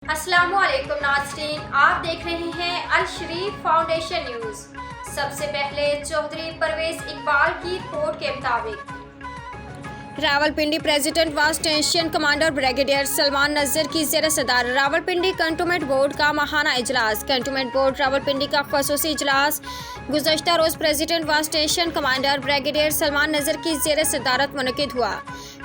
السلام علیکم ناظرین، آپ دیکھ رہے ہیں الشریف فاؤنڈیشن نیوز۔ سب سے پہلے چودھری پرویز اقبال کی رپورٹ کے مطابق راولپنڈی پریزیڈنٹ واس station commander brigadier Salman Nazir کی زیر صدارت راولپنڈی کنٹونمنٹ بورڈ کا ماہانہ اجلاس۔ کنٹونمنٹ بورڈ راولپنڈی کا خصوصی اجلاس گزشتہ روز پریزیڈنٹ واس station commander brigadier Salman Nazir کی زیر صدارت منعقد ہوا۔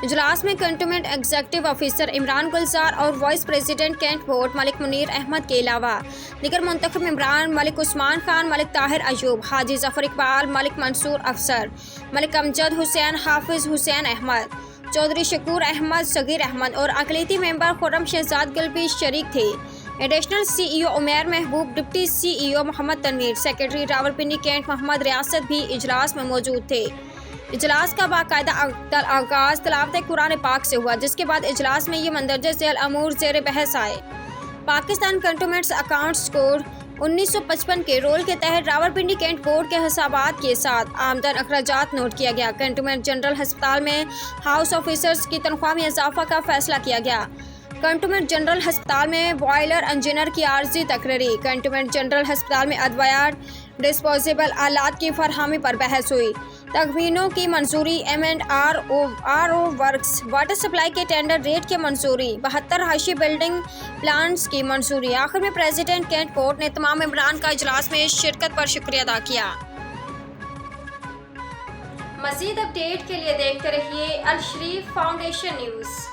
اجلاس میں cantonment executive officer Imran Gulzar اور vice president cantt board Malik Munir Ahmed کے علاوہ دیگر منتخب ممبران ملک عثمان خان، ملک طاہر ایوب، حاجی ظفر اقبال، ملک منصور افسر، ملک امجد حسین، حافظ حسین احمد، چودھری شکور احمد، صغیر احمد اور اقلیتی ممبر خرم شہزاد گل بھی شریک تھے۔ ایڈیشنل سی ای او عمیر محبوب، ڈپٹی سی ای او محمد تنویر، سیکریٹری راولپنڈی کینٹ محمد ریاست بھی اجلاس میں موجود تھے۔ اجلاس کا باقاعدہ آغاز تلاوت قرآن پاک سے ہوا، جس کے بعد اجلاس میں یہ مندرجہ ذیل امور زیر بحث آئے۔ پاکستان کنٹونمنٹس اکاؤنٹس کوڈ 1955 کے رول کے تحت راولپنڈی کینٹ بورڈ کے حسابات کے ساتھ آمدن اخراجات نوٹ کیا گیا۔ کنٹونمنٹ جنرل ہسپتال میں ہاؤس آفیسرز کی تنخواہ میں اضافہ کا فیصلہ کیا گیا۔ کنٹونمنٹ جنرل ہسپتال میں بوائلر انجینئر کی عارضی تقرری۔ کنٹونمنٹ جنرل ہسپتال میں ادویات، ڈسپوزیبل آلات کی فراہمی پر بحث ہوئی۔ تخمینوں کی منظوری، M and R O works, water supply کے ٹینڈر ریٹ کی منظوری، 72 رہائشی بلڈنگ پلانز کی منظوری۔ آخر میں پریزیڈنٹ کینٹ بورڈ نے تمام ممبران کا اجلاس میں شرکت پر شکریہ ادا کیا۔ مزید اپ ڈیٹ کے لیے دیکھتے رہیے الشریف فاؤنڈیشن نیوز۔